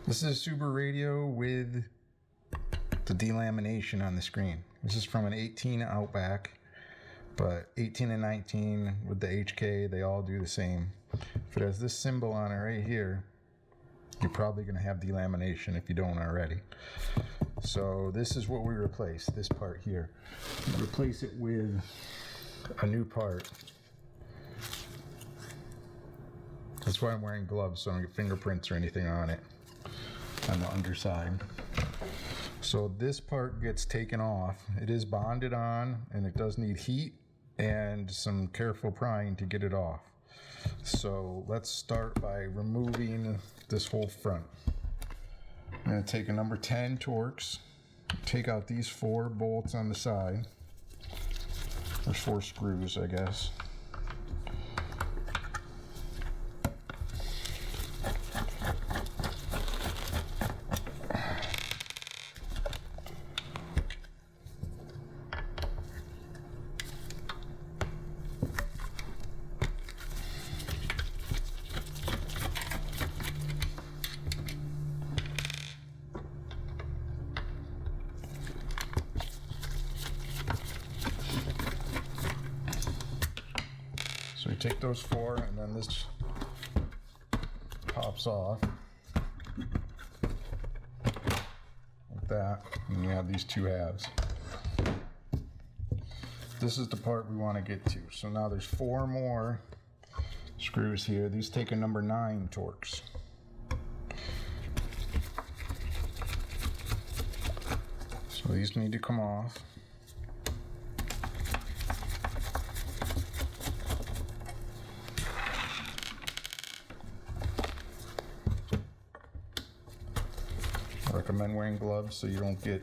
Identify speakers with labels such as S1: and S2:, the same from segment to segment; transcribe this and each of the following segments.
S1: This is a Subaru radio with the delamination on the screen. This is from an 18 Outback, but 18 and 19 with the HK, they all do the same. If it has this symbol on it right here, you're probably going to have delamination if you don't already. So this is what we replace, this part here. We replace it with a new part. That's why I'm wearing gloves, so I don't get fingerprints or anything on it, on the underside. So this part gets taken off. It is bonded on, and it does need heat and some careful prying to get it off. So let's start by removing this whole front. I'm going to take a number 10 Torx, take out these 4 bolts on the side. There's 4 screws, I guess. So we take those 4, and then this pops off like that, and you have these 2 halves. This is the part we want to get to. So now there's 4 more screws here. These take a number 9 Torx. So these need to come off. I recommend wearing gloves so you don't get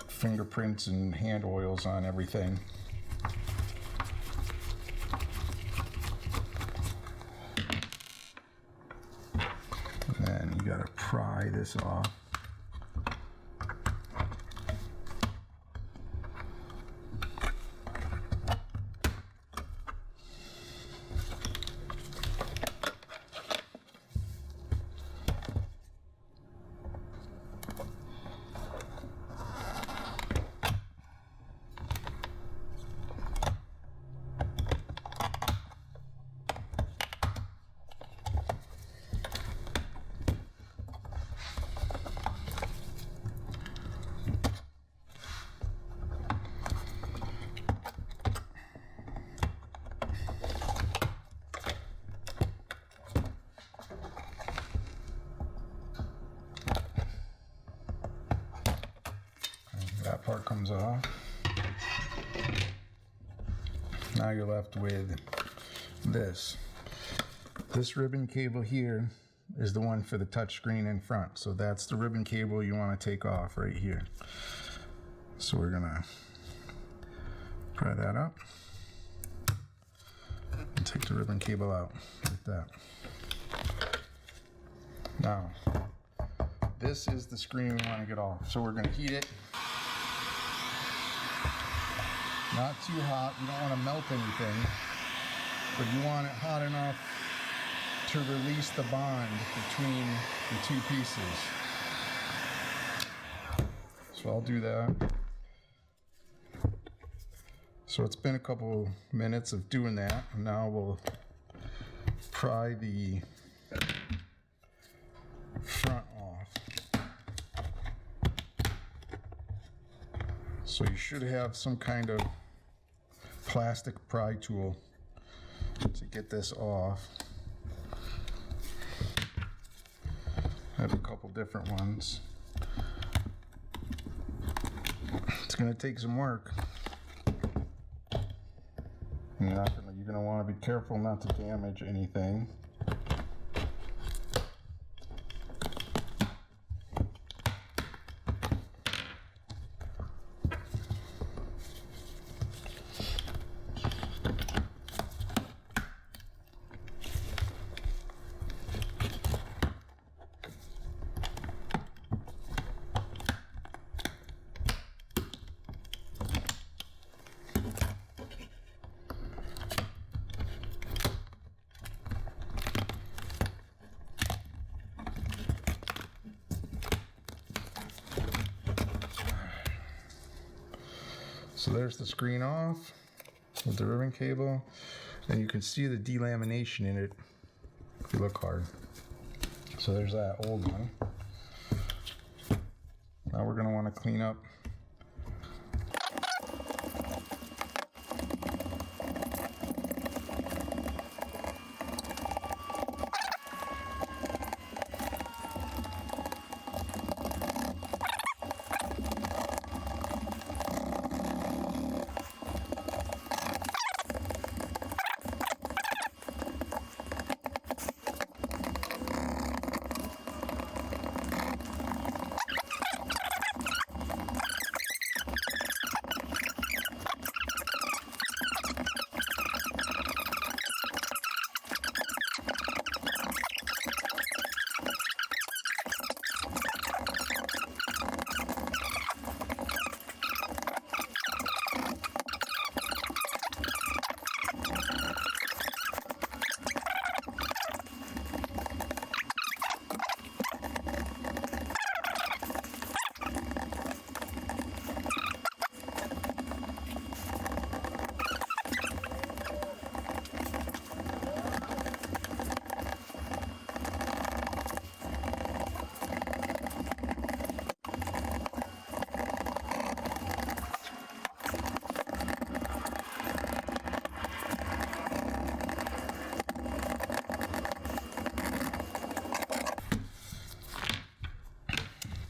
S1: fingerprints and hand oils on everything. And then you gotta pry this off. That part comes off. Now you're left with this. This ribbon cable here is the one for the touchscreen in front. So that's the ribbon cable you want to take off right here. So we're gonna pry that up and take the ribbon cable out like that. Now, this is the screen we want to get off. So we're gonna heat it. Not too hot, you don't want to melt anything, but you want it hot enough to release the bond between the 2 pieces. So I'll do that. So it's been a couple minutes of doing that, and now we'll pry the front off. So you should have some kind of plastic pry tool to get this off. I have a couple different ones. It's going to take some work. You're going to want to be careful not to damage anything. So there's the screen off with the ribbon cable, and you can see the delamination in it if you look hard. So there's that old one. Now we're going to want to clean up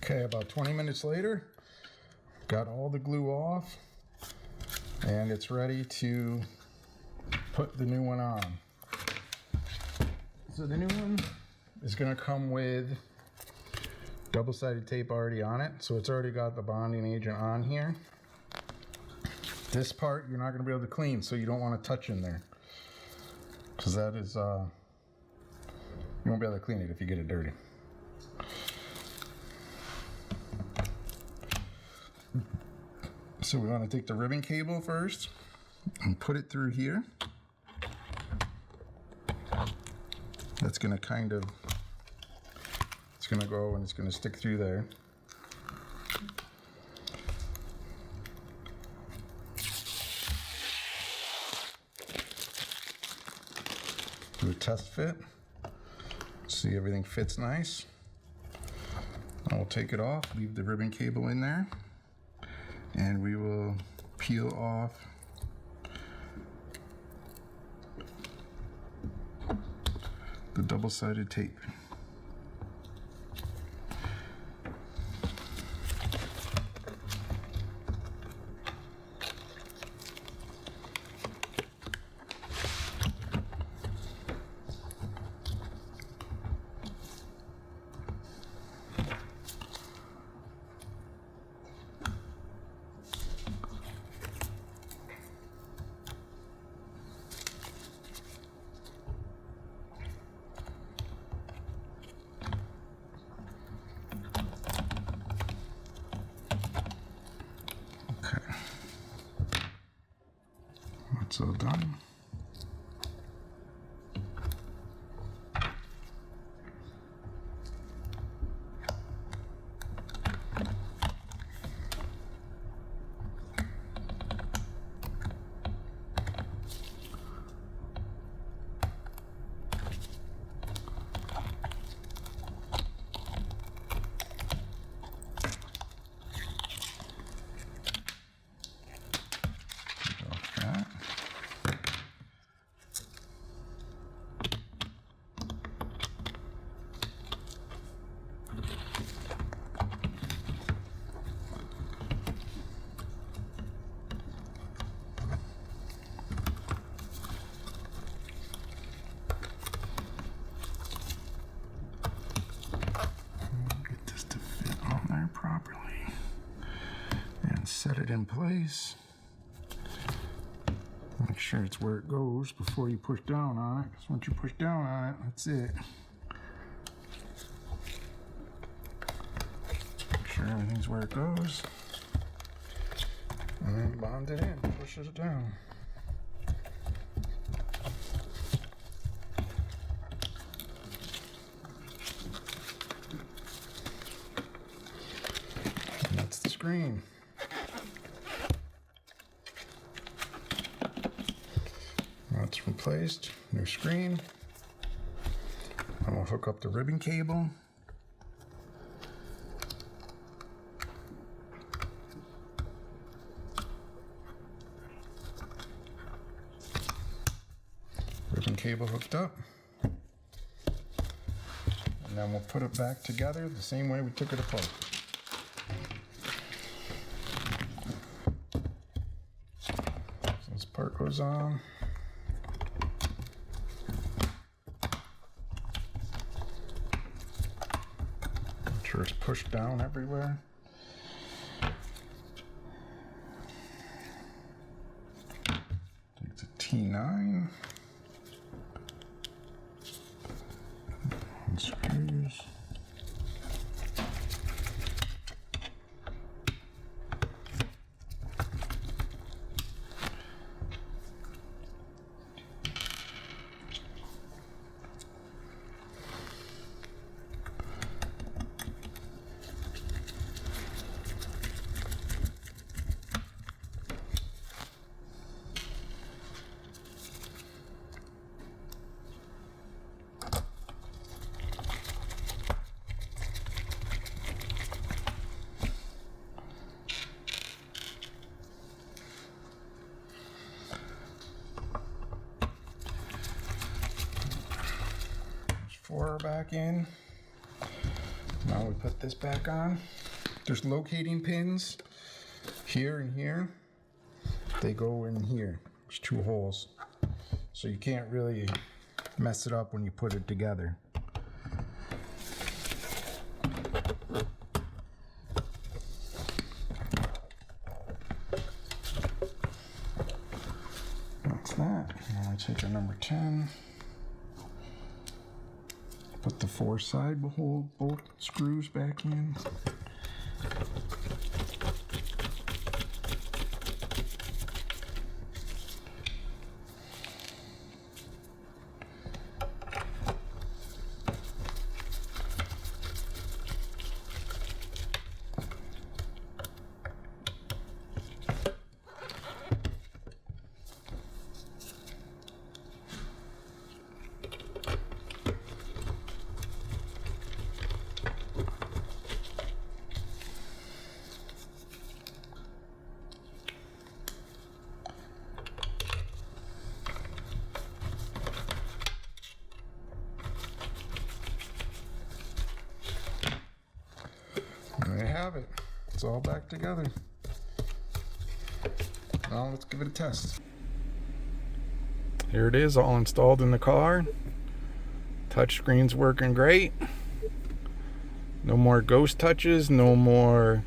S1: Okay, about 20 minutes later, got all the glue off, and it's ready to put the new one on. So the new one is going to come with double-sided tape already on it, so it's already got the bonding agent on here. This part you're not going to be able to clean, so you don't want to touch in there, because that is, you won't be able to clean it if you get it dirty. So we want to take the ribbon cable first and put it through here. That's going to kind of, it's going to go and it's going to stick through there. Do a test fit. See everything fits nice. I'll take it off, leave the ribbon cable in there, and we will peel off the double-sided tape. That's all done. Properly and set it in place. Make sure it's where it goes before you push down on it, because once you push down on it, that's it. Make sure everything's where it goes, and then bond it in, pushes it down. Screen. That's replaced. New screen. And we'll hook up the ribbon cable. Ribbon cable hooked up. And then we'll put it back together the same way we took it apart. So this part goes on. Make sure it's pushed down everywhere. Takes a T9. And screws. Four back in. Now we put this back on. There's locating pins here and here. They go in here. There's two holes. So you can't really mess it up when you put it together. That's that. Now I take our number 10. Put the four side hole bolt screws back in. There you have it. It's all back together. Now let's give it a test. Here it is, all installed in the car. Touchscreen's working great. No more ghost touches, no more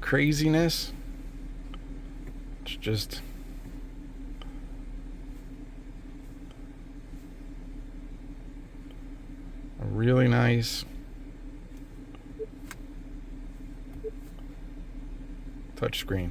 S1: craziness. It's just a really nice touchscreen.